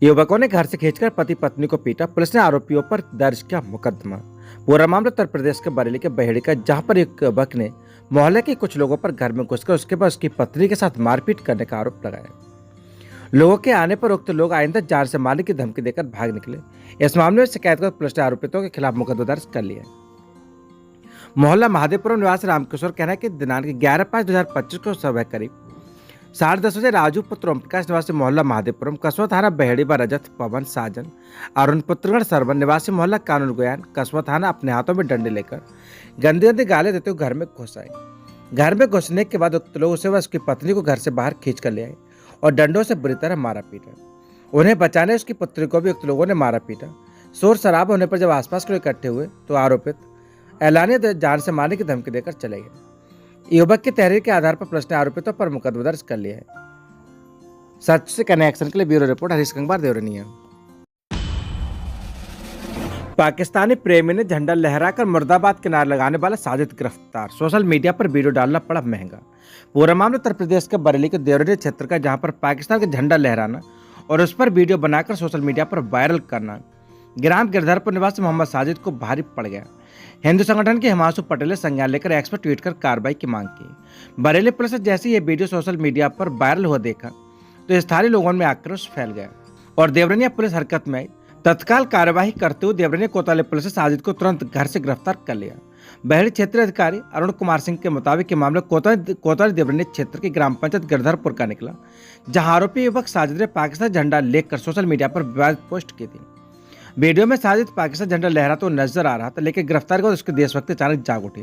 युवकों ने घर से खींचकर पति पत्नी को पीटा। पुलिस ने आरोपियों पर दर्ज किया मुकदमा। पूरा मामला उत्तर प्रदेश के बरेली के बहेड़ी का, जहां पर एक युवक ने मोहल्ले के कुछ लोगों पर घर में घुसकर उसके बाद उसकी पत्नी के साथ मारपीट करने का आरोप लगाया। लोगों के आने पर उक्त लोग आइंदा जान से मारने की धमकी देकर भाग निकले। इस मामले में शिकायत कर पुलिस ने आरोपितों के खिलाफ मुकदमा दर्ज कर लिया। मोहल्ला महादेवपुरम निवासी रामकिशोर कहना है कि दिनांक 11/5/2025 को सुबह करीब 10:30 बजे राजू पुत्र ओम प्रकाश निवासी मोहल्ला महादेवपुरम, कस्बा थाना बहेड़ी व रजत पवन साजन अरुण पुत्रगण सरवन निवासी मोहल्ला कानून गोयान, कस्बा थाना अपने हाथों में डंडे लेकर गंदी गंदी गाली देते हुए घर में घुस आए। घर में घुसने के बाद उक्त लोग उसे व उसकी पत्नी को घर से बाहर खींच कर ले आए और डंडों से बुरी तरह मारा पीटा। उन्हें बचाने उसकी पुत्री को भी उक्त लोगों ने मारा पीटा। शोर शराब होने पर जब आसपास के लोग इकट्ठे हुए तो आरोपित एलानिया जान से मारने की धमकी देकर चले गए। युवक की तहरीर के आधार पर पुलिस ने आरोपितों पर मुकदमा दर्ज कर लिया है। सच से कनेक्शन के लिए ब्यूरो रिपोर्ट हरीश कंगवार, देवरनिया। पाकिस्तानी प्रेमी ने झंडा लहराकर मुर्दाबाद के नारे लगाने वाला साजिद गिरफ्तार। सोशल मीडिया पर वीडियो डालना पड़ा महंगा। पूरा मामला उत्तर प्रदेश के बरेली के देवरिया क्षेत्र का, जहां पर पाकिस्तान का झंडा लहराना और उस पर वीडियो बनाकर सोशल मीडिया पर वायरल करना ग्राम गिरधरपुर निवासी मोहम्मद साजिद को भारी पड़ गया। हिंदू संगठन के हिमांशु पटेल ने संज्ञान लेकर एक्स पर ट्वीट कर कार्रवाई की मांग की। बरेली पुलिस ने जैसे ये वीडियो सोशल मीडिया पर वायरल हुआ देखा तो स्थानीय लोगों में आक्रोश फैल गया और देवरिया पुलिस हरकत में आई। तत्काल कार्यवाही करते हुए देवरिया कोतवाली पुलिस ने साजिद को तुरंत घर से गिरफ्तार कर लिया। बहेड़ी क्षेत्रीय अधिकारी अरुण कुमार सिंह के मुताबिक ये मामला कोतवाली देवरिया क्षेत्र की ग्राम पंचायत गिरधरपुर का निकला, जहां आरोपी युवक साजिद ने पाकिस्तान झंडा लेकर सोशल मीडिया पर विवाद पोस्ट की थी। वीडियो में साजिद पाकिस्तान झंडा लहरा तो नजर आ रहा था, लेकिन गिरफ्तार के बाद उसके देशभक्ति अचानक जाग उठी।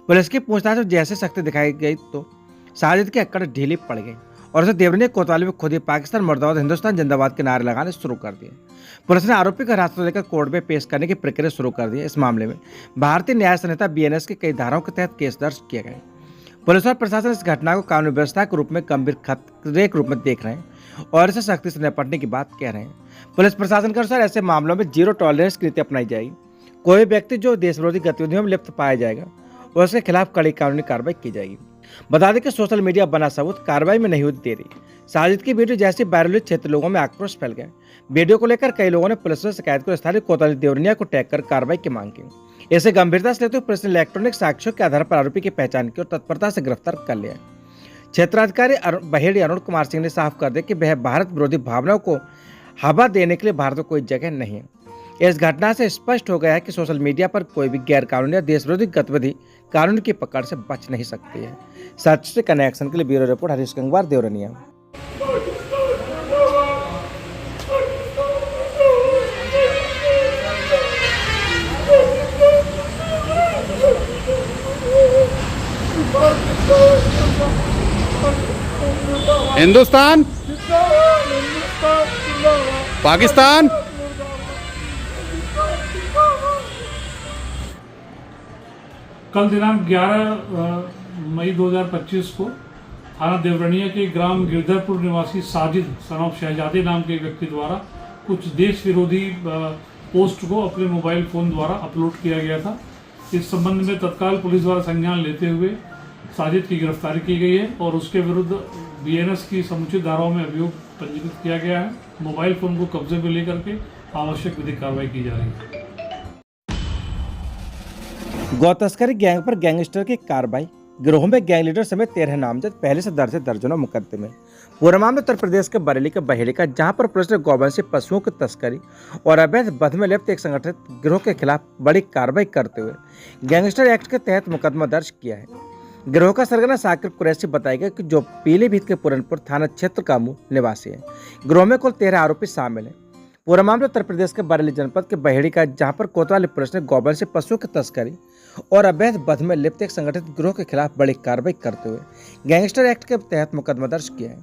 पुलिस की पूछताछ में जैसे शक्ति दिखाई गई तो साजिद की अक्कड़ ढीली पड़ गई और उसे देवरिया कोतवाली में खुद ही पाकिस्तान मुर्दाबाद हिंदुस्तान जिंदाबाद के नारे लगाने शुरू कर दिए। पुलिस ने आरोपी को हिरासत में लेकर कोर्ट में पेश करने की प्रक्रिया शुरू कर दी। इस मामले में भारतीय न्याय संहिता BNS की कई धाराओं के तहत केस दर्ज किए गए। पुलिस और प्रशासन इस घटना को कानून व्यवस्था के रूप में गंभीर खतरे के रूप में देख रहे हैं और इसे सख्ती से निपटने की बात कह रहे हैं। पुलिस प्रशासन के अनुसार ऐसे मामलों में जीरो टॉलरेंस की नीति अपनाई जाएगी। कोई व्यक्ति जो देश विरोधी गतिविधियों में लिप्त पाया जाएगा और उसके खिलाफ कड़ी कानूनी कार्रवाई की जाएगी। बता दें कि सोशल मीडिया बना सबूत कार्रवाई में नहीं हुई देरी। साजिद की वीडियो जैसे वायरल हुई, क्षेत्र लोगों में आक्रोश फैल गया। वीडियो को लेकर कई लोगों ने पुलिस में शिकायत कर स्थानीय कोतवाली देवरिया को टैग कर कार्रवाई की मांग की। इसे गंभीरता से लेते हुए पुलिस ने इलेक्ट्रॉनिक साक्ष्यों के आधार पर आरोपी की पहचान की और तत्परता से गिरफ्तार कर लिया। क्षेत्राधिकारी बहेड़ी अरुण कुमार सिंह ने साफ कर दिया कि वह भारत विरोधी भावनाओं को हवा देने के लिए भारत में कोई जगह नहीं है। इस घटना से स्पष्ट हो गया है कि सोशल मीडिया पर कोई भी गैर कानूनी या देश विरोधी गतिविधि कानून की पकड़ से बच नहीं सकती है। सच से कनेक्शन के लिए ब्यूरो रिपोर्ट हरीश कंगवार, देवरनिया। हिंदुस्तान, पाकिस्तान। कल दिनांक 11 मई 2025 को थाना देवरनिया के ग्राम गिरधरपुर निवासी साजिद सनौफ शहजादे नाम के व्यक्ति द्वारा कुछ देश विरोधी पोस्ट को अपने मोबाइल फ़ोन द्वारा अपलोड किया गया था। इस संबंध में तत्काल पुलिस द्वारा संज्ञान लेते हुए साजिद की गिरफ्तारी की गई है और उसके विरुद्ध BNS की समुचित धाराओं में अभियोग पंजीकृत किया गया है। मोबाइल फ़ोन को कब्जे में लेकर के आवश्यक विधिक कार्रवाई की जा रही है। गौ तस्करी गैंग पर गैंगस्टर की कार्रवाई। गिरोह में गैंग लीडर समेत 13 नामजद, पहले से दर्ज दर्जनों मुकदमे। पूरा मामला उत्तर प्रदेश के बरेली के बहेड़ी का, जहां पर पुलिस ने गौवंशी पशुओं की तस्करी और अवैध वध में लिप्त एक संगठित गिरोह के खिलाफ बड़ी कार्रवाई करते हुए गैंगस्टर एक्ट के तहत मुकदमा दर्ज किया है। गिरोह का सरगना साकिर कुरैशी बताया गया कि जो पीलीभीत के पूरनपुर थाना क्षेत्र का मूल निवासी है। गिरोह में कुल 13 आरोपी शामिल हैं। पूरा मामला उत्तर प्रदेश के बरेली जनपद के बहेड़ी का, जहां पर कोतवाली पुलिस ने गौवंशी पशुओं की तस्करी और अवैध वध में लिप्त एक संगठित गिरोह के खिलाफ बड़ी कार्रवाई करते हुए गैंगस्टर एक्ट के तहत मुकदमा दर्ज किया है।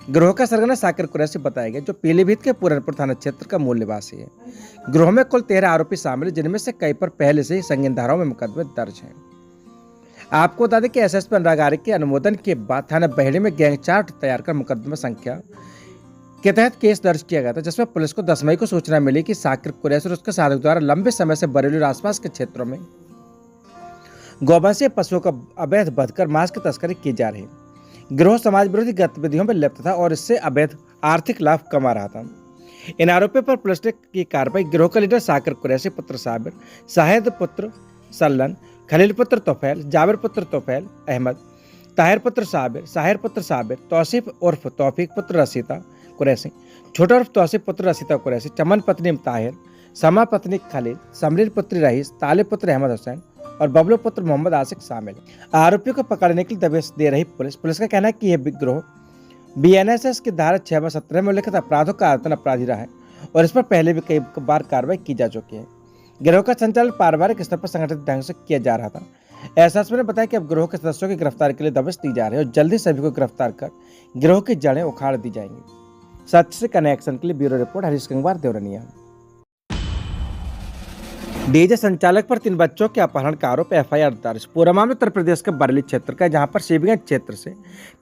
गिरोह का सरगना साकिर कुरैशी बताया गया, जो पीलीभीत के पूरनपुर थाना क्षेत्र का मूल निवासी है। गिरोह में कुल 13 आरोपी शामिल, जिनमें से कई पर पहले से ही संगीन धाराओं में मुकदमे दर्ज हैं। आपको बता दें कि SSP अनुराग आर्य के अनुमोदन के बाद थाना बहेड़ी में गैंग चार्ट तैयार कर मुकदमा संख्या के तहत केस दर्ज किया गया था, जिसमें पुलिस को 10 मई को सूचना मिली कि साकिर कुरैशी और उसके साथी द्वारा लंबे समय से बरेली और आसपास के क्षेत्रों में गौवंशीय पशुओं का अवैध वध कर मांस की तस्करी की जा रही है। गिरोह समाज विरोधी गतिविधियों में लिप्त था और इससे अवैध आर्थिक लाभ कमा रहा था। इन आरोपियों पर पुलिस ने की कार्रवाई गिरोह का लीडर साकिर कुरैशी पुत्र साबिर, शाहिद पुत्र सल्लन, खलील पुत्र तोफैल, जाबिर पुत्र तोफैल अहमद, ताहिर पुत्र साबिर, साहिर पुत्र साबिर, तौसीफ उर्फ तौफीक पुत्र रसीता कुरैशी, छोटा उर्फ तौसीफ पुत्र रसीता कुरैशी, चमन पत्नी ताहिर, समा पत्नी खलील, समरीन पुत्री रईस, तालिब पुत्र अहमद हुसैन और बबलू पुत्र मोहम्मद आसिक शामिल हैं। आरोपियों को पकड़ने के लिए दबिश दे रही पुलिस का कहना है कि यह गिरोह BNSS की धारा 6/17 में उल्लिखित अपराधों का आयतन अपराधी रहा है और इस पर पहले भी कई बार कार्रवाई की जा चुकी है। गिरोह का संचालन पारिवारिक स्तर पर संगठित ढंग से किया जा रहा था। एहसास ने बताया कि अब गिरोह के सदस्यों की गिरफ्तारी के लिए दबिश दी जा रही है और जल्दी सभी को गिरफ्तार कर गिरोह की जड़ें उखाड़ दी जाएंगी। सच से कनेक्शन के लिए bureau report Harish Kangwar Devraniya. DJ संचालक पर 3 बच्चों के अपहरण का आरोप, FIR दर्ज। पूरा मामला उत्तर प्रदेश के बरेली क्षेत्र का, जहां पर शिवगंज क्षेत्र से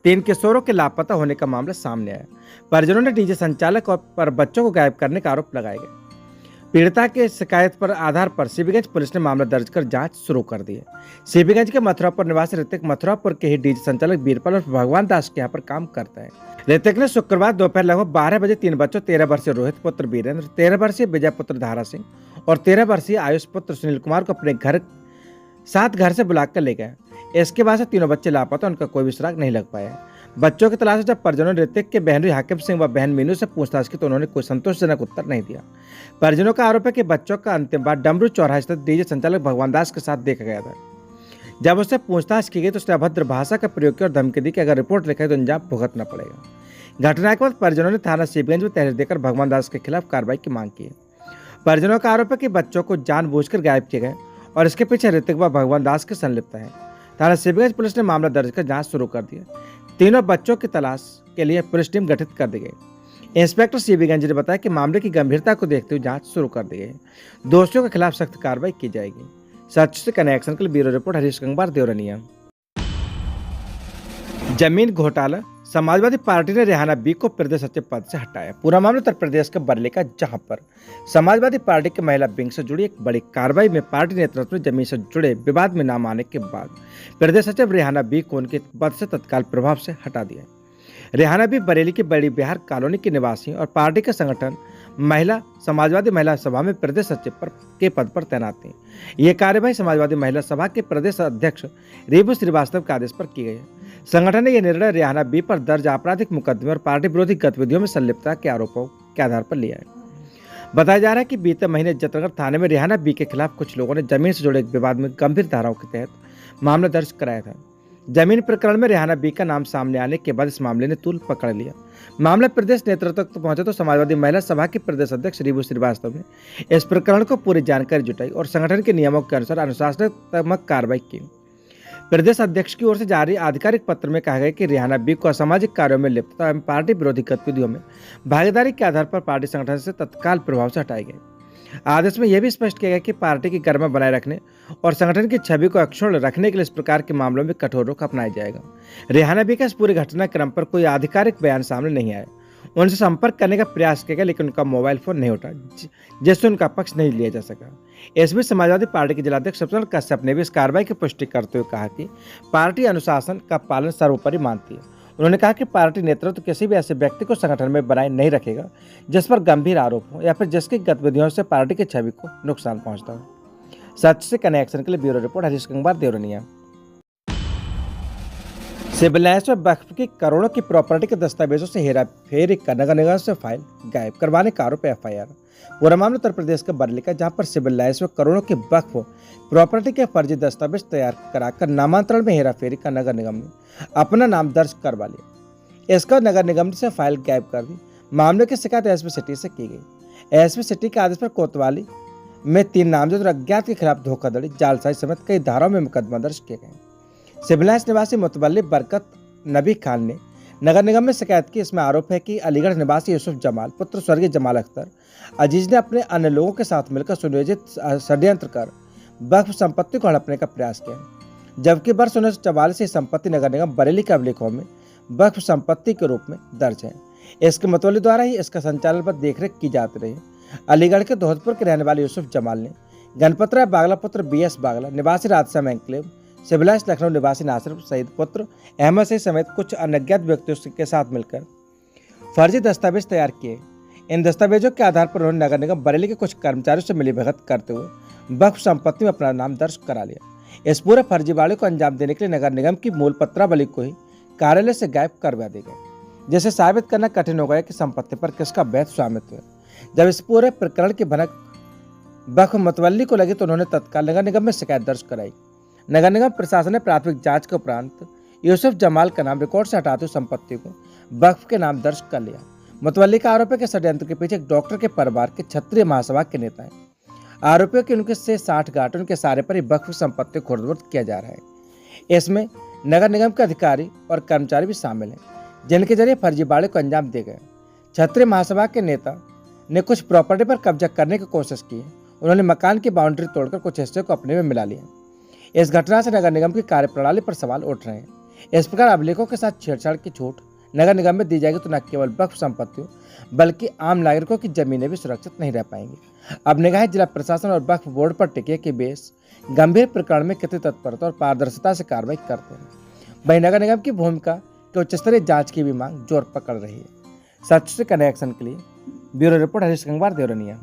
3 किशोरों के लापता होने का मामला सामने आया। परिजनों ने डीजे संचालक पर बच्चों को गायब करने का आरोप लगाए गए। पीड़िता के शिकायत पर आधार पर शिवगंज पुलिस ने मामला दर्ज कर जांच शुरू कर दी है। शिवगंज के मथुरापुर निवासी ऋतिक मथुरापुर के ही डीजे संचालक बीरपाल और भगवान दास के यहाँ पर काम करता है। ऋतिक ने शुक्रवार दोपहर लगभग 12 बजे 3 बच्चों 13 वर्षीय रोहित पुत्र वीरेंद्र, 13 वर्षीय विजय पुत्र धारा सिंह और 13 वर्षीय आयुष पुत्र सुनील कुमार को अपने घर से बुलाकर ले गए। इसके बाद से तीनों बच्चे लापता, उनका कोई भी सुराग नहीं लग पाया। बच्चों की तलाश जब परिजनों ने ऋतिक के बहन हाकिम सिंह व बहन मीनू से पूछताछ की तो उन्होंने कोई संतोषजनक उत्तर नहीं दिया। परिजनों का आरोप है कि बच्चों का अंतिम बार डमरू चौराहा स्थित डीजे संचालक भगवान दास के साथ देखा गया था। जब उससे पूछताछ की गई तो उसने अभद्र भाषा का प्रयोग किया और धमकी दी कि अगर रिपोर्ट लिखाई तो अंजाम भुगतना पड़ेगा। घटना के बाद परिजनों ने थाना शिवगंज में तहरीर देकर भगवान दास के खिलाफ कार्रवाई की मांग की है। परिजनों का आरोप है कि बच्चों को जानबूझकर गायब किए गए और इसके पीछे ऋतिक व भगवान दास के संलिप्त है। थाना शिवगंज पुलिस ने मामला दर्ज कर जांच शुरू कर दी है। तीनों बच्चों की तलाश के लिए पुलिस टीम गठित कर दी गई। इंस्पेक्टर शिवगंज ने बताया कि मामले की गंभीरता को देखते हुए जांच शुरू कर दी गई है। दोषियों के खिलाफ सख्त कार्रवाई की जाएगी। सच से कनेक्शन के लिए ब्यूरो रिपोर्ट हरीश कंगवार देवरनिया। जमीन घोटाला, समाजवादी पार्टी ने रेहाना बी को प्रदेश सचिव पद से हटाया। पूरा मामला उत्तर प्रदेश के बरेली का, जहां पर समाजवादी पार्टी के महिला विंग से जुड़ी एक बड़ी कार्रवाई में पार्टी नेतृत्व ने जमीन से जुड़े विवाद में नाम आने के बाद प्रदेश सचिव रेहाना बी को उनके पद से तत्काल प्रभाव से हटा दिया। रेहाना बी बरेली की बड़ी बिहार कॉलोनी के निवासी और पार्टी के संगठन समाजवादी महिला सभा में प्रदेश सचिव के पद पर तैनात थी। ये कार्यवाही समाजवादी महिला सभा के प्रदेश अध्यक्ष रेबू श्रीवास्तव के आदेश पर की गई है। संगठन ने यह निर्णय रेहाना बी पर दर्ज आपराधिक मुकदमे और पार्टी विरोधी गतिविधियों में संलिप्तता के आरोपों के आधार पर लिया है। बताया जा रहा है कि बीते महीने जतनगर थाने में रेहाना बी के खिलाफ कुछ लोगों ने जमीन से जुड़े एक विवाद में गंभीर धाराओं के तहत मामला दर्ज कराया था। जमीन प्रकरण में रेहाना बी का नाम सामने आने के बाद इस मामले ने तूल पकड़ लिया। मामला प्रदेश नेतृत्व तक पहुंचे तो समाजवादी महिला सभा के प्रदेश अध्यक्ष रेबू श्रीवास्तव ने इस प्रकरण को पूरी जानकारी जुटाई और संगठन के नियमों के अनुसार अनुशासनात्मक कार्रवाई की। प्रदेश अध्यक्ष की ओर से जारी आधिकारिक पत्र में कहा गया कि रेहाना बी को असामाजिक कार्यों में लिप्तता एवं पार्टी विरोधी गतिविधियों में भागीदारी के आधार पर पार्टी संगठन से तत्काल प्रभाव से हटाए गए। आदेश में यह भी स्पष्ट किया गया कि पार्टी की गरिमा बनाए रखने और संगठन की छवि को अक्षुण्ण रखने के लिए इस प्रकार के मामलों में कठोर रुख अपनाया जाएगा। रेहाना बी का इस पूरे घटनाक्रम पर कोई आधिकारिक बयान सामने नहीं आया। उनसे संपर्क करने का प्रयास किया गया लेकिन उनका मोबाइल फोन नहीं उठा, जिससे उनका पक्ष नहीं लिया जा सका। इस बीच समाजवादी पार्टी के जिलाध्यक्ष स्वप्नल कश्यप ने भी इस कार्रवाई की पुष्टि करते हुए कहा कि पार्टी अनुशासन का पालन सर्वोपरि मानती है। उन्होंने कहा कि पार्टी नेतृत्व किसी भी ऐसे व्यक्ति को संगठन में बनाए नहीं रखेगा जिस पर गंभीर आरोप हो या फिर जिसकी गतिविधियों से पार्टी की छवि को नुकसान पहुंचता हो। सच से कनेक्शन के लिए bureau report Harish Kangwar Devraniya. Civil Lines में वक्फ की करोड़ों की प्रॉपर्टी के दस्तावेजों से हेरा फेरी का नगर निगम से फाइल गायब करवाने का आरोप FIR। पूरा मामला उत्तर प्रदेश के बरेली का, जहां पर सिविल लाइन्स में करोड़ों की वक्फ प्रॉपर्टी के फर्जी दस्तावेज तैयार कराकर नामांतरण में हेरा फेरी का नगर निगम ने अपना नाम दर्ज करवा लिया। इसका नगर निगम से फाइल गायब कर दी। मामले की शिकायत SP सिटी से की गई। SP सिटी के आदेश पर कोतवाली में 3 नामजद और अज्ञात के खिलाफ धोखाधड़ी, जालसाजी समेत कई धाराओं में मुकदमा दर्ज किए गए। सिविल लाइन्स निवासी मुतवल्लिब बरकत नबी खान ने नगर निगम में शिकायत की। इसमें आरोप है कि अलीगढ़ निवासी यूसुफ जमाल पुत्र स्वर्गीय जमाल अख्तर अजीज ने अपने अन्य लोगों के साथ मिलकर सुनियोजित षड्यंत्र कर वक्फ संपत्ति को हड़पने का प्रयास किया, जबकि वर्ष 1944 से संपत्ति नगर निगम बरेली के अभिलेखों में वक्फ संपत्ति के रूप में दर्ज है। इसके मुतवल्ली द्वारा ही इसका संचालन पर देखरेख की जाती रही। अलीगढ़ के दोहतपुर के रहने वाले यूसुफ जमाल ने गणपत राय बागला पुत्र BS बागला निवासी Radheshyam enclave, civil lines Lucknow निवासी नासिर सईद पुत्र अहमद सईद समेत कुछ अनज्ञात व्यक्तियों के साथ मिलकर फर्जी दस्तावेज तैयार किए। इन दस्तावेजों के आधार पर उन्होंने नगर निगम बरेली के कुछ कर्मचारियों से मिलीभगत करते हुए वक्फ संपत्ति में अपना नाम दर्ज करा लिया। इस पूरे फर्जीवाड़े को अंजाम देने के लिए नगर निगम की मूल पत्रावली को ही कार्यालय से गायब करवा दी गई, जिसे साबित करना कठिन हो गया कि संपत्ति पर किसका वैध स्वामित्व है। जब इस पूरे प्रकरण की भनक वक्फ मतवल्ली को लगी तो उन्होंने तत्काल नगर निगम में शिकायत दर्ज कराई। नगर निगम प्रशासन ने प्राथमिक जांच के उपरांत यूसुफ जमाल का नाम रिकॉर्ड से हटाते हुए संपत्ति को वक्फ के नाम दर्ज कर लिया। मुतवल्ली का आरोप है कि षड्यंत्र के पीछे एक डॉक्टर के परिवार के क्षत्रिय महासभा के नेता हैं। आरोपियों की उनके से 60 गांठ उनके सारे पर ही वक्फ संपत्ति को खुर्द किया जा रहा है। इसमें नगर निगम के अधिकारी और कर्मचारी भी शामिल हैं, जिनके जरिए फर्जीवाड़े को अंजाम दिए गए। क्षत्रिय महासभा के नेता ने कुछ प्रॉपर्टी पर कब्जा करने की कोशिश की। उन्होंने मकान की बाउंड्री तोड़कर कुछ हिस्से को अपने में मिला लिया। इस घटना से नगर निगम की कार्यप्रणाली पर सवाल उठ रहे हैं। इस प्रकार अभिलेखों के साथ छेड़छाड़ की छूट नगर निगम में दी जाएगी तो न केवल वक्फ संपत्तियों बल्कि आम नागरिकों की जमीनें भी सुरक्षित नहीं रह पाएंगी। अब निगाहें जिला प्रशासन और वक्फ बोर्ड पर टिके कि वे इस गंभीर प्रकरण में कितनी तत्परता और पारदर्शिता से कार्रवाई करते हैं। वहीं नगर निगम की भूमिका की उच्च स्तरीय जांच की भी मांग जोर पकड़ रही है। सच से कनेक्शन के लिए ब्यूरो रिपोर्ट हरीश गंगवार, देवरनिया।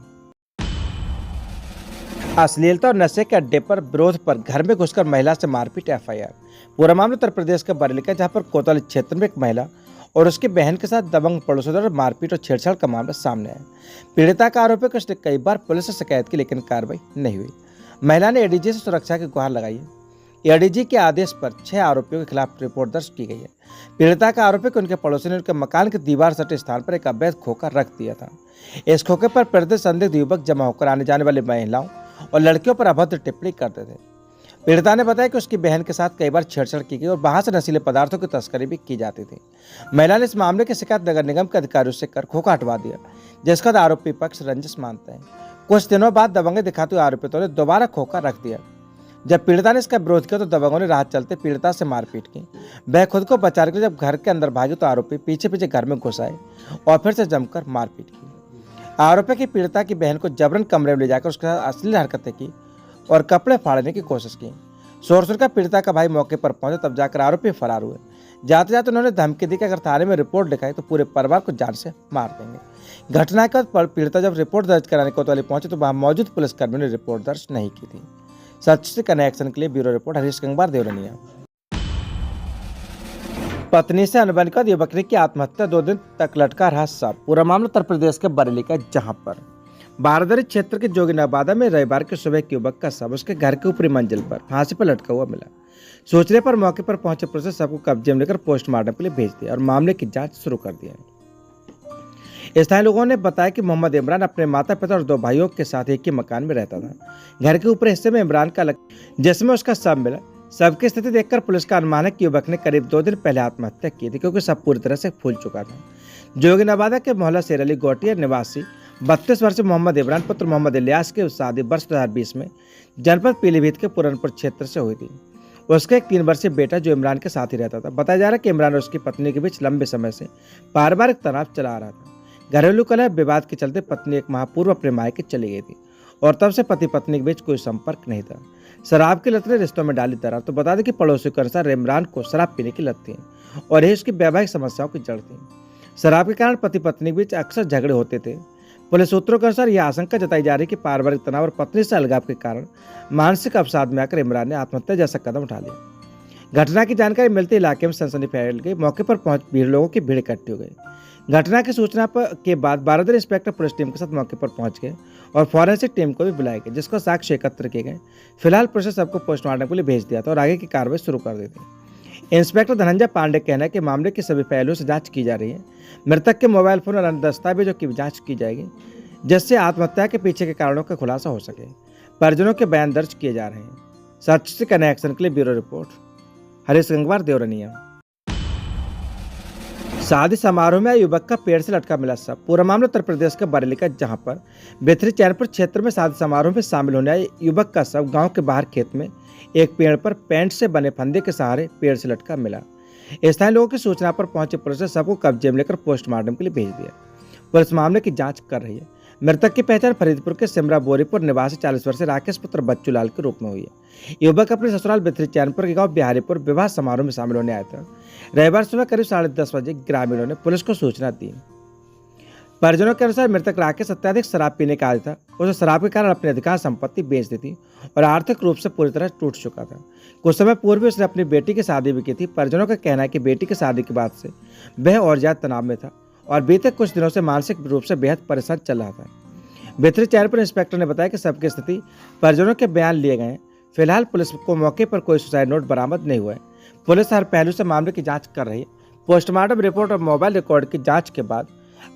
अश्लीलता और नशे के अड्डे पर विरोध पर घर में घुसकर महिला से मारपीट FIR। पूरा मामला उत्तर प्रदेश के बरेली का, जहां पर कोतवाली क्षेत्र में एक महिला और उसकी बहन के साथ दबंग पड़ोसियों द्वारा मारपीट और छेड़छाड़ का मामला सामने आया। पीड़िता का आरोप है कि उसने कई बार पुलिस से शिकायत की, लेकिन कार्रवाई नहीं हुई। महिला ने ADG से सुरक्षा की गुहार लगाई है। ADG के आदेश पर 6 आरोपियों के खिलाफ रिपोर्ट दर्ज की गई है। पीड़िता का आरोप है कि उनके पड़ोसी ने उनके मकान के दीवार सटे स्थान पर एक अवैध खोखा रख दिया था। इस खोखे पर प्रेरित संदिग्ध युवक जमा होकर आने जाने वाली महिलाओं और लड़कियों पर अभद्र टिप्पणी करते थे। पीड़िता ने बताया कि उसकी बहन के साथ कई बार छेड़छाड़ की गई और वहां से नशीले पदार्थों की तस्करी भी की जाती थी। महिला ने इस मामले की शिकायत नगर निगम के अधिकारियों से कर खोखा हटवा दिया, जिसका आरोपी पक्ष रंजिश मानते हैं। कुछ दिनों बाद दबंगे दिखाते हुए आरोपियों ने दोबारा खोखा रख दिया। जब पीड़िता ने इसका विरोध किया तो दबंगों ने राह चलते पीड़िता से मारपीट की। वह खुद को बचाने के लिए जब घर के अंदर भागी तो आरोपी पीछे पीछे घर में घुस आए और फिर से जमकर मारपीट की। आरोपी की पीड़िता की बहन को जबरन कमरे में ले जाकर उसके साथ अश्लील हरकतें की और कपड़े फाड़ने की कोशिश की। शोर सुनकर पीड़िता का भाई मौके पर पहुंचे, तब जाकर आरोपी फरार हुए। जाते जाते उन्होंने धमकी दी कि अगर थाने में रिपोर्ट लिखाई तो पूरे परिवार को जान से मार देंगे। घटना के बाद पीड़िता जब रिपोर्ट दर्ज कराने कोतवाली पहुंचे तो वहां मौजूद पुलिसकर्मियों ने रिपोर्ट दर्ज नहीं की थी। सच से कनेक्शन के लिए ब्यूरो रिपोर्ट हरीश गंगवार, देवरनिया। पत्नी से अनबन कर युवक ने की आत्महत्या, 2 दिन तक लटका रहा शव। पूरा मामला उत्तर प्रदेश के बरेली का, जहां पर बारदरी क्षेत्र के जोगिनाबादा में रविवार की सुबह एक युवक का शव उसके घर के ऊपरी मंजिल पर फांसी पर लटका हुआ मिला। सूचने पर मौके पर पहुंचे पुलिस ने शव को कब्जे में लेकर पोस्टमार्टम के लिए भेज दिया और मामले की जांच शुरू कर दी है। स्थानीय लोगों ने बताया कि मोहम्मद इमरान अपने माता पिता और 2 भाइयों के साथ एक ही मकान में रहता था। घर के ऊपरी हिस्से में इमरान का जिसमें उसका शव मिला। शव की स्थिति देखकर पुलिस का अनुमान है कि युवक ने करीब 2 दिन पहले आत्महत्या की थी, क्योंकि शव पूरी तरह से फूल चुका था। जोगिनाबादा के मोहल्ला शेर अली गोटिया निवासी 32 वर्षीय मोहम्मद इमरान पुत्र मोहम्मद इलियास की शादी वर्ष 2020 में जनपद पीलीभीत के पूरनपुर क्षेत्र से हुई थी। उसका एक 3 वर्षीय बेटा जो इमरान के साथ ही रहता था। बताया जा रहा है कि इमरान और उसकी पत्नी के बीच लंबे समय से पारिवारिक तनाव चला आ रहा था। घरेलू कलह विवाद के चलते पत्नी एक माह पूर्व अपने मायके चली गई थी और तब से पति पत्नी के बीच कोई संपर्क नहीं था। शराब की लत ने रिश्तों में डाली दरार। तो बता दें कि पड़ोसियों के अनुसार इमरान को शराब पीने की लत थी और यही उसकी वैवाहिक समस्याओं की जड़ थी। शराब के कारण पति पत्नी के बीच अक्सर झगड़े होते थे। पुलिस सूत्रों के अनुसार यह आशंका जताई जा रही है कि पारिवारिक तनाव और पत्नी से अलगाव के कारण मानसिक अवसाद में आकर इमरान ने आत्महत्या जैसा कदम उठा लिया। घटना की जानकारी मिलते इलाके में सनसनी फैल गई। मौके पर पहुंच लोगों की भीड़ इकट्ठी हो गई। घटना की सूचना के बाद बारादरी इंस्पेक्टर पुलिस टीम के साथ मौके पर पहुंच गए और फॉरेंसिक टीम को भी बुलाया गया, जिसको साक्ष्य एकत्र किए गए। फिलहाल पुलिस ने सबको पोस्टमार्टम के लिए भेज दिया था और आगे की कार्रवाई शुरू कर दी थी। इंस्पेक्टर धनंजय पांडे का कहना है कि मामले के सभी पहलुओं से जांच की जा रही है। मृतक के मोबाइल फोन और अन्य दस्तावेजों की जांच की जाएगी, जिससे आत्महत्या के पीछे के कारणों का खुलासा हो सके। परिजनों के बयान दर्ज किए जा रहे हैं। सच से कनेक्शन के लिए ब्यूरो रिपोर्ट हरीश गंगवार, देवरनिया। शादी समारोह में युवक का पेड़ से लटका मिला शव। पूरा मामला उत्तर प्रदेश के बरेली का, जहां पर बेथरी चैनपुर क्षेत्र में शादी समारोह में शामिल होने आए युवक का शव गांव के बाहर खेत में एक पेड़ पर पेंट से बने फंदे के सहारे पेड़ से लटका मिला। स्थानीय लोगों की सूचना पर पहुंचे पुलिस ने शव को कब्जे में लेकर पोस्टमार्टम के लिए भेज दिया। पुलिस मामले की जांच कर रही है। मृतक की पहचान फरीदपुर के सिमरा बोरीपुर निवासी 40 वर्षीय राकेश पुत्र बच्चू लाल के रूप में हुई है। युवक अपने ससुराल बेथरी चैनपुर के गांव बिहारीपुर विवाह समारोह में शामिल होने आया था। रविवार सुबह करीब 10:30 बजे ग्रामीणों ने पुलिस को सूचना दी। परिजनों के अनुसार मृतक राकेश अत्यधिक शराब पीने का आदी था। उसे शराब के कारण अपनी अधिकांश संपत्ति बेच दी थी और आर्थिक रूप से पूरी तरह टूट चुका था। कुछ समय पूर्व उसने अपनी बेटी की शादी भी की थी। परिजनों का कहना है कि बेटी की शादी के बाद से वह और ज्यादा तनाव में था और बीते कुछ दिनों से मानसिक रूप से बेहद परेशान चल रहा था। बेहतरी चैनल पर इंस्पेक्टर ने बताया कि सबकी स्थिति परिजनों के बयान लिए गए हैं। फिलहाल पुलिस को मौके पर कोई सुसाइड नोट बरामद नहीं हुआ है। पुलिस हर पहलू से मामले की जांच कर रही है। पोस्टमार्टम रिपोर्ट और मोबाइल रिकॉर्ड की जांच के बाद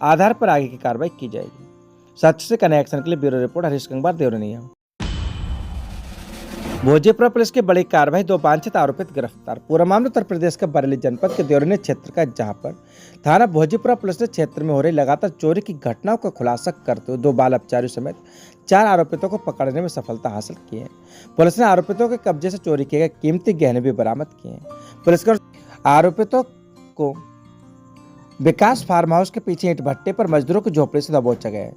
आधार पर आगे की कार्रवाई की जाएगी। सच से कनेक्शन के लिए bureau report Harish Gangwar Deoraniya. Bhojipura police की बड़ी कार्रवाई, 2 वांछित आरोपित गिरफ्तार। पूरा मामला उत्तर प्रदेश के बरेली जनपद के देवरनिया क्षेत्र का, जहां पर थाना भोजीपुरा पुलिस ने क्षेत्र में हो रही लगातार चोरी की घटनाओं का खुलासा करते हुए 2 बाल अपचारियों समेत 4 आरोपितों को पकड़ने में सफलता हासिल की है। पुलिस ने आरोपितों के कब्जे से चोरी किए गए कीमती गहने भी बरामद किए हैं। पुलिस के आरोपितों को विकास फार्म हाउस के पीछे ईंट भट्टे पर मजदूरों की झोपड़ी से दबोचा गया है।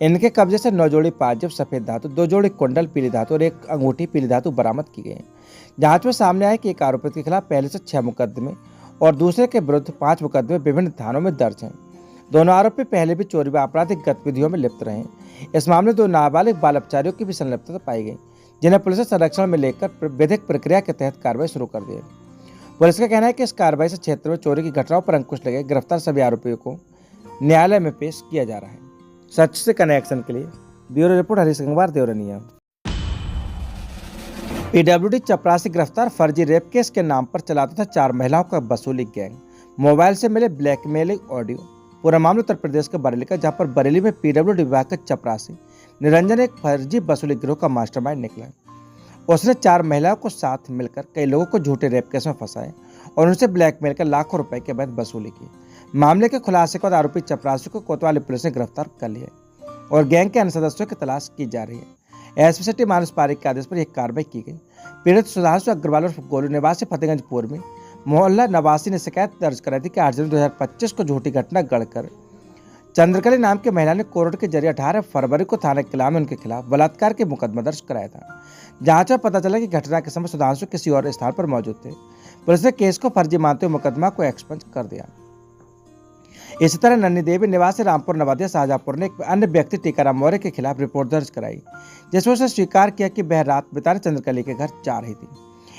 इनके कब्जे से 9 जोड़ी पाजेब सफेद धातु, 2 जोड़ी कुंडल पीली धातु और 1 अंगूठी पीली धातु बरामद की गई है। जांच में सामने आया कि एक आरोपित के खिलाफ पहले से 6 मुकदमे और दूसरे के विरुद्ध 5 मुकदमे विभिन्न थानों में दर्ज हैं। दोनों आरोपी पहले भी चोरी व आपराधिक गतिविधियों में लिप्त रहे हैं। इस मामले में 2 नाबालिग बाल अपचारियों की भी संलिप्तता पाई गई, जिन्हें पुलिस ने संरक्षण में लेकर विधिक प्रक्रिया के तहत कार्रवाई शुरू कर दी है। पुलिस का कहना है कि इस कार्रवाई से क्षेत्र में चोरी की घटनाओं पर अंकुश लगे। गिरफ्तार सभी आरोपियों को न्यायालय में पेश किया जा रहा है। सच से कनेक्शन के लिए bureau report Harish Gangwar Deoraniya. PWD चपरासी गिरफ्तार, फर्जी रेप केस के नाम पर चलाता था 4 महिलाओं का वसूली गैंग। मोबाइल से मिले ब्लैकमेलिंग ऑडियो। पूरा मामला उत्तर प्रदेश के बरेली का, जहां पर बरेली में पीडब्ल्यूडी विभाग का चपरासी निरंजन एक फर्जी वसूली गिरोह का मास्टरमाइंड निकला। उसने 4 महिलाओं को साथ मिलकर कई लोगों को झूठे रेप केस में फंसाए और उनसे ब्लैकमेल कर लाखों रुपए के अवैध वसूली की। मामले के खुलासे के बाद आरोपी चपरासी को कोतवाली पुलिस ने गिरफ्तार कर लिया और गैंग के अन्य सदस्यों की तलाश की जा रही है। एसपी सिटी मानस पारिक के आदेश पर यह कार्रवाई की गई। पीड़ित सुधांशु अग्रवाल और गोलू निवासी फतेहगंज पूर्व में मोहल्ला नवासी ने शिकायत दर्ज कराई थी कि 8 जनवरी 2025 को झूठी घटना गढ़कर चंद्रकली नाम के महिला ने कोर्ट के जरिए 18 फरवरी को थाना किला में उनके खिलाफ बलात्कार के मुकदमा दर्ज कराया था। जांच में पता चला कि घटना के समय सुधांशु किसी और स्थान पर मौजूद थे। पुलिस ने केस को फर्जी मानते हुए मुकदमा को एक्सपंज कर दिया। इसी तरह नन्नी देवी निवासी रामपुर नवादिया शाहजहांपुर ने एक अन्य व्यक्ति टीकाराम मौर्य के खिलाफ रिपोर्ट दर्ज कराई, जिसमें उसने स्वीकार किया कि वह रात बिताने चंद्रकली के घर जा रही थी।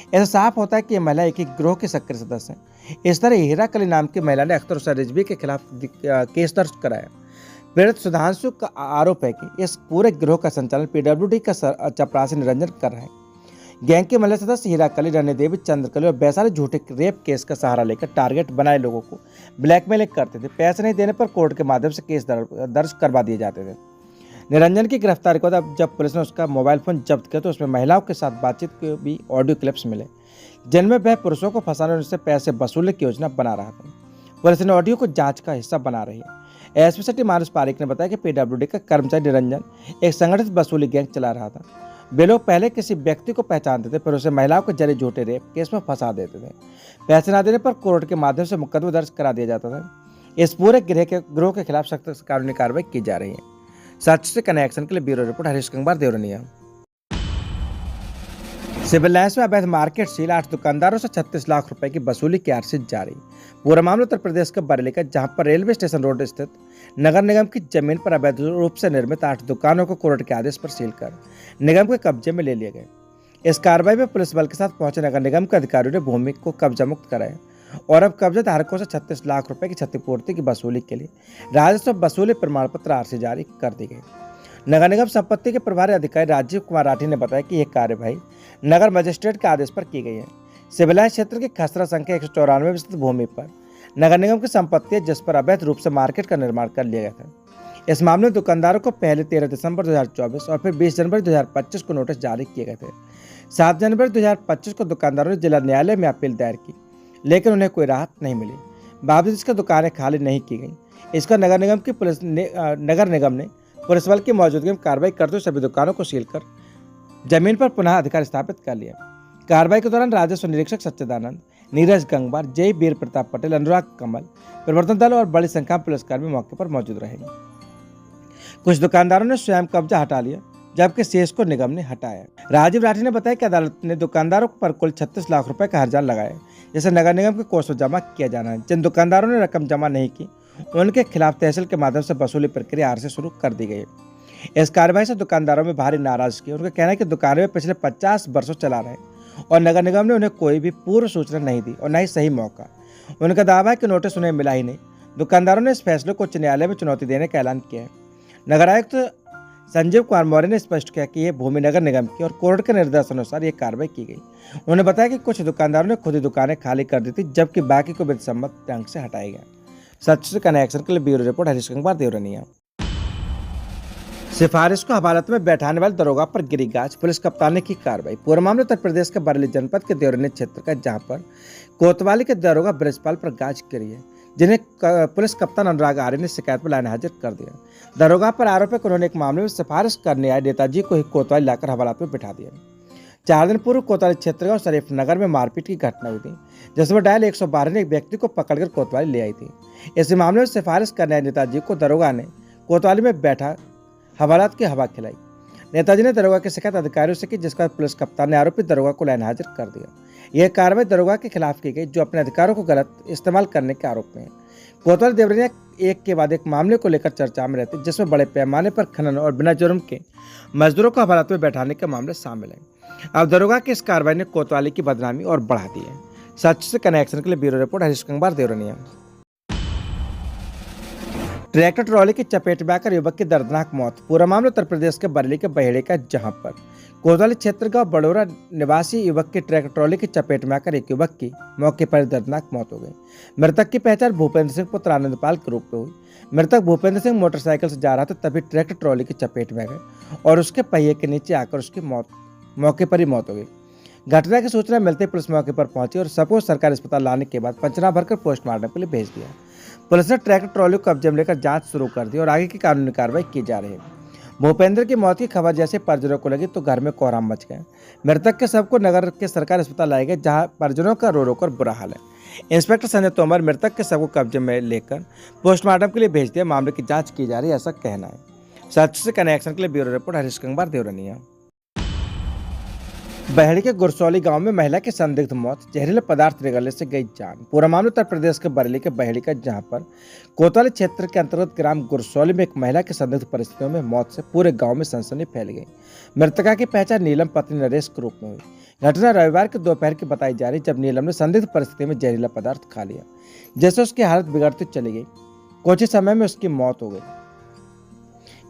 ऐसा साफ होता है कि यह महिला एक ही गिरोह के सक्रिय सदस्य हैं। इस तरह हीराकली नाम की महिला ने अख्तर हुसैन रिजवी के खिलाफ केस दर्ज कराया। पीड़ित सुधांशु का आरोप है कि इस पूरे गिरोह का संचालन पीडब्ल्यूडी का चपरासी निरंजन कर रहा है। गैंग के महिला सदस्य हीराकली, नन्नी देवी, चंद्रकली और वैशाली झूठे रेप केस का सहारा लेकर टारगेट बनाए लोगों को ब्लैकमेल करते थे। पैसे नहीं देने पर कोर्ट के माध्यम से केस दर्ज करवा दिए जाते थे। निरंजन की गिरफ्तारी के बाद जब पुलिस ने उसका मोबाइल फोन जब्त किया तो उसमें महिलाओं के साथ बातचीत के भी ऑडियो क्लिप्स मिले, जिनमें वह पुरुषों को फंसाने और उनसे पैसे वसूलने की योजना बना रहा था। पुलिस ने ऑडियो को जांच का हिस्सा बना रही है। एसपी सिटी मानस पारिक ने बताया कि पीडब्ल्यूडी का कर्मचारी निरंजन एक संगठित वसूली गैंग चला रहा था। वे लोग पहले किसी व्यक्ति को पहचानते थे, फिर उसे महिलाओं के जरिए झूठे रेप केस में फंसा देते थे। पैसे न देने पर कोर्ट के माध्यम से मुकदमा दर्ज करा दिया जाता था। इस पूरे गिरोह के खिलाफ सख्त कानूनी कार्रवाई की जा रही है। सच से कनेक्शन के लिए bureau report Harish Gangwar Devarniya. Civil Lines में अवैध मार्केट सील, 8 दुकानदारों से 36 लाख रुपए की वसूली की आर्शिश जारी। पूरा मामला उत्तर प्रदेश के बरेली का, जहां पर रेलवे स्टेशन रोड स्थित नगर निगम की जमीन पर अवैध रूप से निर्मित 8 दुकानों को कोर्ट के आदेश पर सील कर निगम के कब्जे में ले लिए गए। इस कार्रवाई में पुलिस बल के साथ पहुंचे नगर निगम के अधिकारियों ने भूमि को कब्जा मुक्त कराया और अब कब्जा धारकों से 36 लाख रुपए की क्षतिपूर्ति की वसूली के लिए राजस्व वसूली प्रमाण पत्र आरसी जारी कर दी गई। नगर निगम संपत्ति के प्रभारी अधिकारी राजीव कुमार राठी ने बताया कि यह कार्यवाही नगर मजिस्ट्रेट के आदेश पर की गई है। सिविल लाइन क्षेत्र के खसरा संख्या 194 में स्थित भूमि पर नगर निगम की संपत्ति है, जिस पर अवैध रूप से मार्केट का निर्माण कर लिया गया था। इस मामले में दुकानदारों को पहले 13 दिसंबर 2024 और फिर 20 जनवरी 2025 को नोटिस जारी किए गए थे। 7 जनवरी 2025 को दुकानदारों ने जिला न्यायालय में अपील दायर की, लेकिन उन्हें कोई राहत नहीं मिली। बावजूद इसकी दुकानें खाली नहीं की गई। इसका नगर निगम ने पुलिस बल की मौजूदगी में कार्रवाई करते हुए सभी दुकानों को सील कर जमीन पर पुनः अधिकार स्थापित कर लिया। कार्रवाई के दौरान राजस्व निरीक्षक सच्चिदानंद, नीरज गंगवार, जय वीर प्रताप पटेल, अनुराग कमल, प्रवर्तन दल और बड़ी संख्या में पुलिसकर्मी मौके पर मौजूद रहे। कुछ दुकानदारों ने स्वयं कब्जा हटा लिया, जबकि शेष को निगम ने हटाया। राजीव राठी ने बताया कि अदालत ने दुकानदारों पर कुल 36 लाख रुपए का हर्जाना लगाया, जिसे नगर निगम के कोष में जमा किया जाना है। जिन दुकानदारों ने रकम जमा नहीं की उनके खिलाफ तहसील के माध्यम से वसूली प्रक्रिया आज से शुरू कर दी गई है। इस कार्रवाई से दुकानदारों में भारी नाराजगी है। उनका कहना है कि दुकानें वे पिछले 50 वर्षों चला रहे हैं और नगर निगम ने उन्हें कोई भी पूर्व सूचना नहीं दी और न ही सही मौका। उनका दावा है कि नोटिस उन्हें मिला ही नहीं। दुकानदारों ने इस फैसले को उच्च न्यायालय में चुनौती देने का ऐलान किया है। नगर आयुक्त संजीव कुमार मौर्य ने स्पष्ट किया कि यह भूमि नगर निगम की और कोर्ट के निर्देशानुसार यह कार्रवाई की गई। उन्होंने बताया कि कुछ दुकानदारों ने खुद ही दुकानें खाली कर दी थी, जबकि बाकी को विधिसम्मत ढंग से हटाया गया। सच से कनेक्शन के लिए ब्यूरो रिपोर्ट हरीश कुमार देवरनिया। सिफारिश को अदालत में बैठाने वाले दरोगा पर गिरी गाज, पुलिस कप्तान ने की कार्रवाई। पूरा मामला उत्तर प्रदेश के बरेली जनपद के देवरनी क्षेत्र का, जहां पर कोतवाली के दरोगा ब्रजपाल पर गाज गिरी है, जिन्हें पुलिस कप्तान अनुराग आर्य ने शिकायत पर लाइन हाजिर कर दिया। दरोगा पर आरोप है कि उन्होंने एक मामले में सिफारिश करने आए नेताजी को ही कोतवाली लाकर हवालात में बिठा दिया। 4 दिन पूर्व कोतवाली क्षेत्र का शरीफ नगर में मारपीट की घटना हुई थी, जिसमें डायल 112 ने एक व्यक्ति को पकड़कर कोतवाली ले आई थी। इस मामले में सिफारिश करने आए नेताजी को दरोगा ने कोतवाली में बैठा हवालात की हवा खिलाई। नेताजी ने दरोगा की शिकायत अधिकारियों से की, जिसका पुलिस कप्तान ने आरोपी दरोगा को लाइन हाजिर कर दिया। यह कार्रवाई दरोगा के खिलाफ की गई, जो अपने अधिकारों को गलत इस्तेमाल करने के आरोप में है। कोतवाली देवरिया एक के बाद एक मामले को लेकर चर्चा में रहती, जिसमें बड़े पैमाने पर खनन और बिना जुर्म के मजदूरों को हवालात में बैठाने के मामले शामिल हैं। अब दरोगा की इस कार्रवाई ने कोतवाली की बदनामी और बढ़ा दी है। सच से कनेक्शन के लिए bureau report Harish Kumar Deoraniya. Tractor trolley की चपेट में आकर युवक की दर्दनाक मौत। पूरा मामला उत्तर प्रदेश के बरेली के बहेड़े का, जहां पर कोतवाली क्षेत्र का बड़ोरा निवासी युवक की ट्रैक्टर ट्रॉली की चपेट में आकर एक युवक की मौके पर दर्दनाक मौत हो गई। मृतक की पहचान भूपेंद्र सिंह पुत्र आनंदपाल के रूप में हुई। मृतक भूपेंद्र सिंह मोटरसाइकिल से जा रहा था, तभी ट्रैक्टर ट्रॉली की चपेट में आ गए और उसके पहिए के नीचे आकर उसकी मौके पर ही मौत हो गई। घटना की सूचना मिलते ही पुलिस मौके पर पहुंची और सबको सरकारी अस्पताल लाने के बाद पंचनामा भरकर पोस्टमार्टम के लिए भेज दिया। पुलिस ने ट्रैक्टर ट्रॉली को कब्जे में लेकर जांच शुरू कर दी और आगे की कानूनी कार्रवाई की जा रही है। भूपेंद्र की मौत की खबर जैसे परिजनों को लगी तो घर में कोहराम मच गया। मृतक के शव को नगर के सरकारी अस्पताल लाए गए, जहां परिजनों का रो कर बुरा हाल है। इंस्पेक्टर संजय तोमर मृतक के शव को कब्जे में लेकर पोस्टमार्टम के लिए भेज दिया। मामले की जाँच की जा रही है, ऐसा कहना है। सच से कनेक्शन के लिए ब्यूरो रिपोर्ट हरीश कुमार देवरनिया। बहेड़ी के गुरसौली गांव में महिला की संदिग्ध मौत, जहरीले पदार्थ निगलने से गई जान। पूरा मामला उत्तर प्रदेश के बरेली के बहेड़ी का, जहां पर कोतवाली क्षेत्र के अंतर्गत ग्राम गुरसौली में एक महिला की संदिग्ध परिस्थितियों में मौत से पूरे गांव में सनसनी फैल गई। मृतका की पहचान नीलम पत्नी नरेश के रूप में हुई। घटना रविवार के दोपहर की बताई जा रही, जब नीलम ने संदिग्ध परिस्थिति में जहरीला पदार्थ खा लिया, जैसे उसकी हालत बिगड़ती चली गई। कुछ ही समय में उसकी मौत हो गई।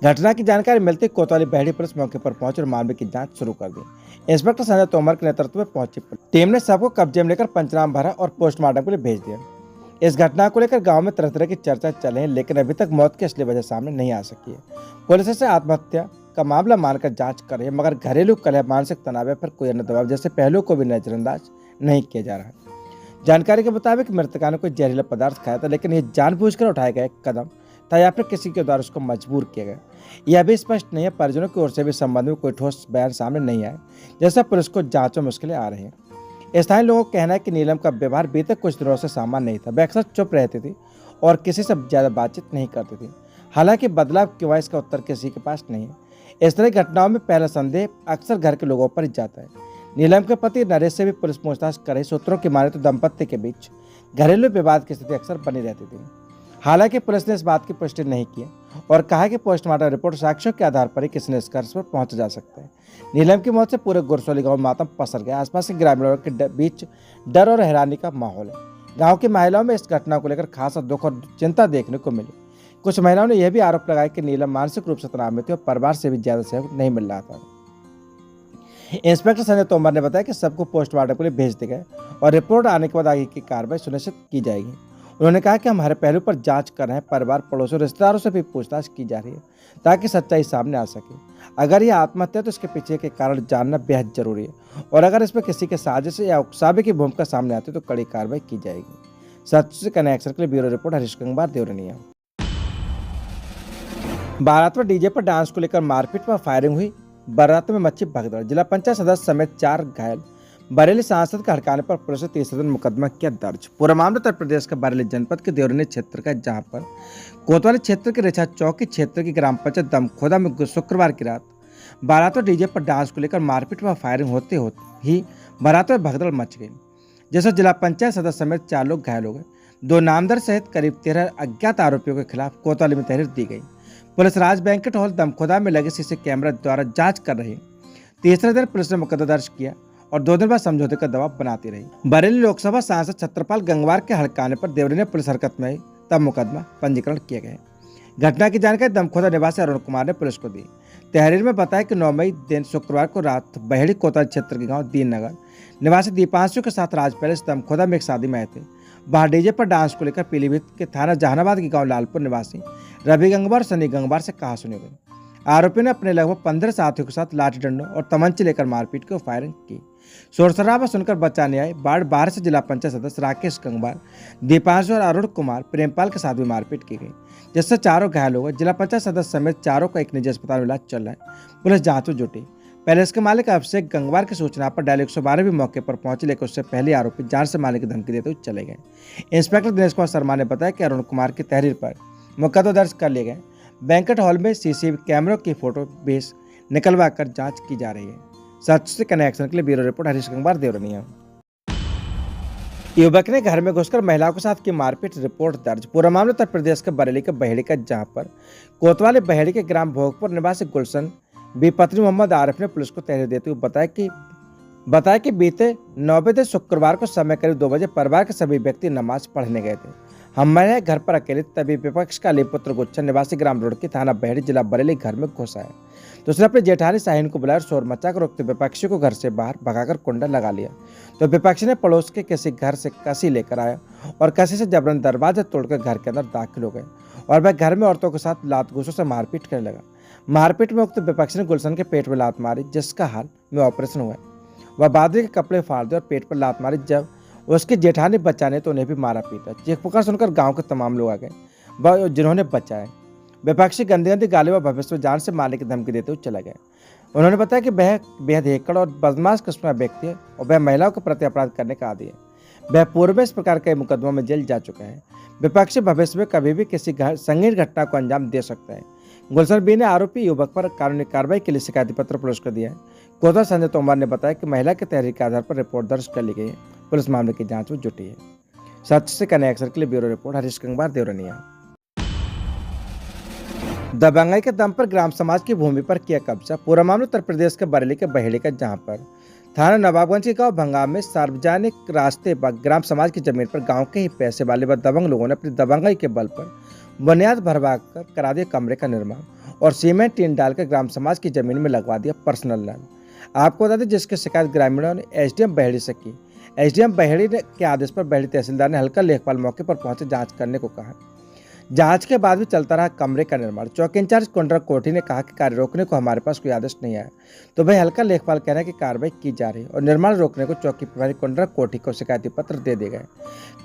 घटना की जानकारी मिलते ही कोतवाली बहेड़ी पुलिस मौके पर पहुंची और मामले की जांच शुरू कर दी। इंस्पेक्टर संजय तोमर के नेतृत्व में पहुंची टीम ने सबको कब्जे में लेकर पंचनामा भरा और पोस्टमार्टम के लिए भेज दिया। इस घटना को लेकर गांव में तरह तरह की चर्चा चल रही है, लेकिन अभी तक मौत की असली वजह सामने नहीं आ सकी है। पुलिस इसे आत्महत्या का मामला मानकर जांच कर रही है, मगर घरेलू कलह, मानसिक तनाव या फिर कोई अन्य दबाव जैसे पहलुओं को भी नजरअंदाज नहीं किया जा रहा है। जानकारी के मुताबिक मृतका ने कोई जहरीला पदार्थ खाया था, लेकिन यह जानबूझकर उठाया गया एक कदम था या फिर किसी के द्वारा उसको मजबूर किया गया, यह भी स्पष्ट नहीं है। परिजनों की ओर से भी संबंध में कोई ठोस बयान सामने नहीं आया, जैसा पुलिस को जांच में मुश्किलें आ रही हैं। स्थानीय लोगों का कहना है कि नीलम का व्यवहार बीते कुछ दिनों से सामान्य नहीं था। वह अक्सर चुप रहती थी और किसी से ज्यादा बातचीत नहीं करती थी। हालांकि बदलाव क्यों, इसका उत्तर किसी के पास नहीं है। इस तरह की घटनाओं में पहला संदेह अक्सर घर के लोगों पर ही जाता है। नीलम के पति नरेश से भी पुलिस पूछताछ कर रही। सूत्रों की माने तो दंपत्ति के बीच घरेलू विवाद की स्थिति अक्सर बनी रहती थी। हालांकि पुलिस ने इस बात की पुष्टि नहीं की और कहा कि पोस्टमार्टम रिपोर्ट साक्ष्यों के आधार पर ही किसी निष्कर्ष पर पहुंचा जा सकता है। नीलम की मौत से पूरे गुरसौली गांव में मातम पसर गया। आसपास के ग्रामीणों के बीच डर और हैरानी का माहौल है। गांव की महिलाओं में इस घटना को लेकर खासा दुख और चिंता देखने को मिली। कुछ महिलाओं ने यह भी आरोप लगाया कि नीलम मानसिक रूप से तनाव में थी और परिवार से भी ज्यादा सहयोग नहीं मिल रहा था। इंस्पेक्टर संजय तोमर ने बताया कि सबको पोस्टमार्टम के लिए भेज दिया गया और रिपोर्ट आने के बाद आगे की कार्रवाई सुनिश्चित की जाएगी। उन्होंने कहा कि हम हर पहलू पर जांच कर रहे हैं। परिवार, पड़ोसियों, रिश्तेदारों से भी पूछताछ की जा रही है ताकि सच्चाई सामने आ सके। अगर यह आत्महत्या तो इसके पीछे के कारण जानना बेहद जरूरी है और अगर इसमें किसी के साजिश या उकसावे की भूमिका सामने आती है तो कड़ी कार्रवाई की जाएगी। सच से कनेक्शन के लिए ब्यूरो रिपोर्ट हरीश कुमार देवरनिया। बारात में डीजे पर डांस को लेकर मारपीट व फायरिंग हुई। बारात में मच्ची भगदड़। जिला पंचायत सदस्य समेत 4 घायल। बरेली सांसद के हड़काने पर पुलिस ने 30 दिन मुकदमा किया दर्ज। पूरा मामला उत्तर प्रदेश के बरेली जनपद के देवरनी क्षेत्र का, जहां पर कोतवाली क्षेत्र के रेछा चौकी क्षेत्र की ग्राम पंचायत दमखोदा में शुक्रवार की रात बारात और डीजे पर डांस को लेकर मारपीट व फायरिंग होते ही बारात में भगदड़ मच गई, जिससे जिला पंचायत सदस्य समेत 4 लोग घायल हो गए। 2 नामदार सहित करीब 13 अज्ञात आरोपियों के खिलाफ कोतवाली में तहरीर दी गई। पुलिस राज बैंकेट हॉल दमखोदा में लगे सीसी कैमरा द्वारा जांच कर रही। तीसरे दिन पुलिस ने मुकदमा दर्ज किया और 2 दिन बाद समझौते का दबाव बनाती रही। बरेली लोकसभा सांसद छत्रपाल गंगवार के हड़काने पर देवरी ने पुलिस हरकत में आई, तब मुकदमा पंजीकरण किया गया। घटना की जानकारी दमखोदा निवासी अरुण कुमार ने पुलिस को दी। तहरीर में बताया कि 9 मई दिन शुक्रवार को रात बहेड़ी कोतवाली क्षेत्र के गांव दीन नगर निवासी दीपांशु के साथ राज पैलेस दमखोदा में एक शादी में आए थे। वहां डीजे पर डांस को लेकर पीलीभीत के थाना जहानाबाद के गांव लालपुर निवासी रवि गंगवार और सनी गंगवार से कहासुनी हुई। आरोपियों ने अपने लगभग 15 साथियों के साथ लाठी डंडों और तमंचे लेकर मारपीट की फायरिंग की। शोर शराबा सुनकर बचाने आए वार्ड 12 से जिला पंचायत सदस्य राकेश गंगवार, दीपांशु और अरुण कुमार प्रेमपाल के साथ भी मारपीट की गई, जिससे चारों घायल हो गए। जिला पंचायत सदस्य समेत चारों का एक निजी अस्पताल में इलाज चल रहा है। पुलिस जांच में जुटी। पैलेस के मालिक अभिषेक गंगवार की सूचना पर डायल 112 भी मौके पर पहुंचे, लेकिन उससे पहले आरोपी जान से मारने की धमकी देते हुए चले गए। इंस्पेक्टर दिनेश कुमार शर्मा ने बताया कि अरुण कुमार की तहरीर पर मुकदमा दर्ज कर लिए गए। बैंकेट हॉल में सीसीटीवी कैमरों की फोटो बेस निकलवा कर जांच की जा रही है। सच से कनेक्शन के लिए ब्यूरो रिपोर्ट हरीश गंगवार देवरनिया। युवक ने घर में घुसकर महिलाओं के साथ की मारपीट, रिपोर्ट दर्ज। पूरा मामला उत्तर प्रदेश के बरेली के बहेड़ी का, जहां पर कोतवाली बहेड़ी के ग्राम भोगपुर निवासी गुलशन बी पत्नी मोहम्मद आरिफ ने पुलिस को तहरीर देते हुए बताया कि बीते 9 दिन शुक्रवार को समय करीब 2 बजे परिवार के सभी व्यक्ति नमाज पढ़ने गए थे। हम मैंने घर पर अकेले, तभी विपक्ष का अलीपुत्र गुच्छन निवासी ग्राम रोड की थाना बहेड़ी जिला बरेली घर में घुस आया। तो उसने अपने जेठानी शाहीन को बुलाया और शोर मचाकर रोकते विपक्षी को घर से बाहर भगाकर कुंडा लगा लिया। तो विपक्षी ने पड़ोस के किसी घर से कसी लेकर आया और कसी से जबरन दरवाजा तोड़कर घर के अंदर दाखिल हो गए और वह घर में औरतों के साथ लात घूसों से मारपीट करने लगा। मारपीट में उक्त विपक्षी ने गुलशन के पेट में लात मारी, जिसका हाल में ऑपरेशन हुआ। वह बादरी के कपड़े फाड़ दिए और पेट पर लात मारी। जब उसकी जेठानी बचाने तो उन्हें भी मारा पीटा। चीख पुकार सुनकर गांव के तमाम लोग आ गए, वह जिन्होंने बचाया। विपक्षी गंदी गंदी गाली व भविष्य में जान से मारने की धमकी देते हुए चले गए। उन्होंने बताया कि वह बेहद एकड़ और बदमाश किस्म का व्यक्ति है और वह महिलाओं के प्रति अपराध करने का आदी है। वह पूर्व इस प्रकार के मुकदमों में जेल जा चुका है। विपक्षी भविष्य में कभी भी किसी संगीन घटना को अंजाम दे सकता है। गुलशन बी ने आरोपी युवक पर कानूनी कार्रवाई के लिए शिकायती पत्र पुलिस को दिया है। कोतवाल संजय तोमर ने बताया कि महिला की तहरीर के आधार पर रिपोर्ट दर्ज कर ली गई है। पुलिस मामले की जांच में जुटी है। सच से कनेक्शन के लिए ब्यूरो रिपोर्ट हरीश गंगवार देवरनिया। दबंगई के दम पर ग्राम समाज की भूमि पर किया कब्जा। पूरा मामला उत्तर प्रदेश के बरेली के बहेड़ी का, जहां पर थाना नवाबगंज के गांव भंगाम में सार्वजनिक रास्ते पर ग्राम समाज की जमीन पर गांव के ही पैसे वाले व दबंग लोगों ने अपनी दबंगई के बल पर बुनियाद भरवा कर करा दिया कमरे का निर्माण और सीमेंट टीन डालकर ग्राम समाज की जमीन में लगवा दिया पर्सनल नल। आपको बता दें, जिसकी शिकायत ग्रामीणों ने एसडीएम बहेड़ी से की। एसडीएम बहेड़ी के आदेश पर बहेड़ी तहसीलदार ने हल्का लेखपाल मौके पर पहुंचे जांच करने को कहा। जांच के बाद भी चलता रहा कमरे का निर्माण। चौकी इंचार्ज कुंडरा कोठी ने कहा कि कार्य रोकने को हमारे पास कोई आदेश नहीं आया, तो भाई हल्का लेखपाल कह रहे हैं कि कार्रवाई की जा रही है और निर्माण रोकने को चौकी प्रभारी कुंडरा कोठी को शिकायती पत्र दे दिए गए।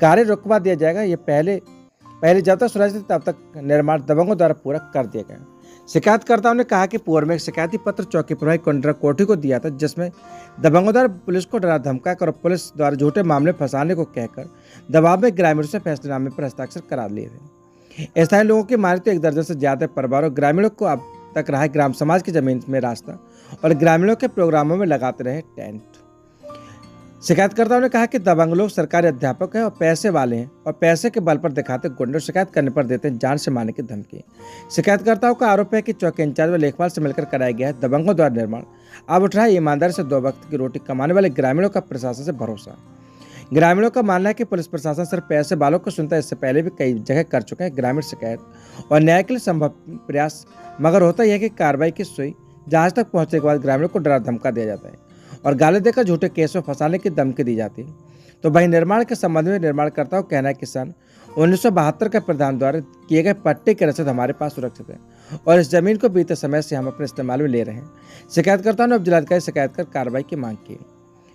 कार्य रुकवा दिया जाएगा। ये पहले जब तक सुरक्षित तब तक निर्माण दबंगों द्वारा पूरा कर दिया गया। शिकायतकर्ताओं ने कहा कि पूर्व में एक शिकायती पत्र चौकी प्रभारी कुंडरा कोठी को दिया था, जिसमें दबंगों द्वारा पुलिस को डरा धमकाकर और पुलिस द्वारा झूठे मामले फंसाने को कहकर दबाव में ग्रामीणों से फैसलेनामे पर हस्ताक्षर करा लिए थे। स्थानीय लोगों की माने तो 1 दर्जन से ज्यादा परिवारों ग्रामीणों को अब तक रहा ग्राम समाज की जमीन में रास्ता और ग्रामीणों के प्रोग्रामों में लगाते रहे टेंट। शिकायतकर्ताओं ने कहा कि दबंग लोग सरकारी अध्यापक हैं और पैसे वाले हैं और पैसे के बल पर दिखाते गुंडों शिकायत करने पर देते हैं जान से मारने की धमकी। शिकायतकर्ताओं का आरोप है कि चौकी इंचार्ज व लेखपाल से मिलकर कराया गया है दबंगों द्वारा निर्माण। अब उठ रहा है ईमानदारी से 2 वक्त की रोटी कमाने वाले ग्रामीणों का प्रशासन से भरोसा। ग्रामीणों का मानना है कि पुलिस प्रशासन सिर्फ पैसे वालों को सुनता है। इससे पहले भी कई जगह कर चुके हैं ग्रामीण शिकायत और न्याय के लिए संभव प्रयास, मगर होता यह है कि कार्रवाई की सुई जहाज तक पहुंचने के बाद ग्रामीणों को डरा धमका दिया जाता है और गाली देकर झूठे केस में फंसाने की धमकी दी जाती है। तो वहीं निर्माण के संबंध में निर्माणकर्ताओं का कहना है कि सन 1972 के प्रधान द्वारा किए गए पट्टे की रसीद हमारे पास सुरक्षित है और इस जमीन को बीते समय से हम अपने इस्तेमाल में ले रहे हैं। शिकायतकर्ताओं ने अब जिलाधिकारी शिकायत कर कार्रवाई की मांग की।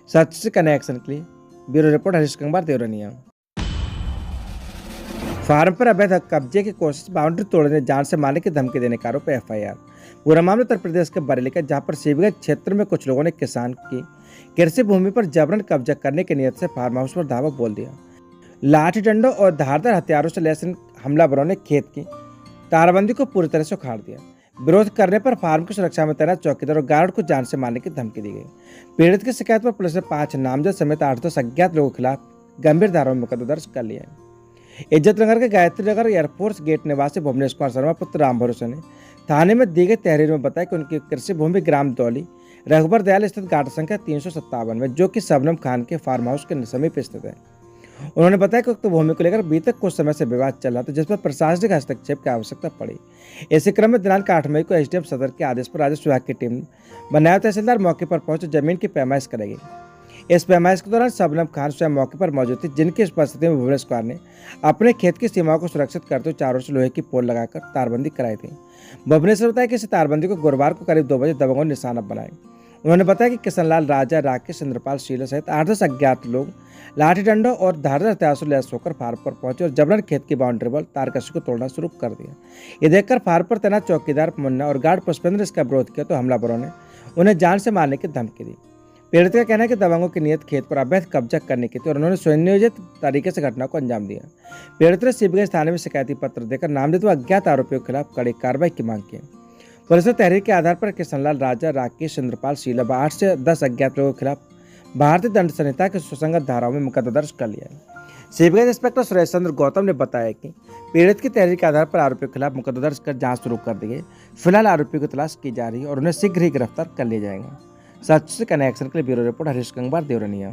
सच से कनेक्शन के लिए bureau report Harish Gangwar Devarniya. Farm पर अवैध कब्जे की कोशिश, बाउंड्री तोड़ने, जान से मारने की धमकी देने का आरोप एफआईआर। पूरा मामला उत्तर प्रदेश के बरेली का, जहां पर शिवगंज क्षेत्र में कुछ लोगों ने किसान की कृषि भूमि पर जबरन कब्जा करने की नियत से फार्म हाउस पर धावा बोल दिया। लाठी डंडों और धारदार हथियारों से लैस हमलावरों ने खेत की तारबंदी को पूरी तरह से उखाड़ दिया। विरोध करने पर फार्म की सुरक्षा में तैनात चौकीदार और गार्ड को जान से मारने की धमकी दी गई। पीड़ित की शिकायत पर पुलिस ने 5 नामजद समेत 8 अज्ञात लोगों के खिलाफ गंभीर धाराओं में मुकदमा दर्ज कर लिया है। इज्जत नगर के गायत्री नगर एयरफोर्स गेट निवासी भुवनेश कुमार शर्मा पुत्र राम भरोसे ने थाने में दी गई तहरीर में बताया कि उनकी कृषि भूमि ग्राम दौली रघुबर दयाल स्थित घाट संख्या 357 में, जो कि शबनम खान के फार्म हाउस के समीप स्थित है। उन्होंने बताया कि उक्त भूमि को लेकर बीते कुछ समय से विवाद चल रहा था, जिस पर प्रशासनिक हस्तक्षेप की आवश्यकता पड़ी। इसी क्रम में दिनांक 8 मई को एसडीएम सदर के आदेश पर राजस्व विभाग की टीम बनाया तहसीलदार मौके पर पहुंचे जमीन की पैमाइश करेगी। इस पैमाइश के दौरान शबनम खान स्वयं मौके पर मौजूद थी, जिनकी उपस्थिति में भुवनेश कुमार ने अपने खेत की सीमाओं को सुरक्षित करते हुए चारों से लोहे की पोल लगाकर तारबंदी कराई थी। भुवनेश ने बताया कि इस तारबंदी को गुरुवार को करीब 2 बजे दबंगों ने निशाना बनाया। उन्होंने बताया कि किशनलाल, राजा, राकेश, इंद्रपाल, शीला सहित 8-10 अज्ञात लोग लाठी डंडों और धारदार हथियारों से लैस होकर फार्म पर पहुंचे और जबरन खेत की बाउंड्री वॉल तारकशी को तोड़ना शुरू कर दिया। ये देखकर फार्म पर तैनात चौकीदार मुन्ना और गार्ड पुष्पेंद्र इसका विरोध किया तो हमलावरों ने उन्हें जान से मारने की धमकी दी। पीड़ित का कहना है कि दबंगों की नीयत खेत पर अवैध कब्जा करने की थी और उन्होंने सुनियोजित तरीके से घटना को अंजाम दिया। पीड़ित ने सीबीआई थाने में शिकायती पत्र देकर नामजद व अज्ञात आरोपियों के खिलाफ कड़ी कार्रवाई की मांग की। पुलिस ने तहरीर के आधार पर किशनलाल, राजा, राकेश, इंद्रपाल, शीला व 8 से 10 अज्ञात लोगों के खिलाफ भारतीय दंड संहिता के सुसंगत धाराओं में मुकदमा दर्ज कर लिया है। सीबीआई इंस्पेक्टर सुरेश चंद्र गौतम ने बताया कि पीड़ित की तहरीर के आधार पर आरोपियों के खिलाफ मुकदमा दर्ज कर जांच शुरू कर दी गई। फिलहाल आरोपियों की तलाश की जा रही है और उन्हें शीघ्र ही गिरफ्तार कर लिया जाएगा। सच से कनेक्शन के लिए ब्यूरो रिपोर्ट हरीश कंगवार, देवरनिया।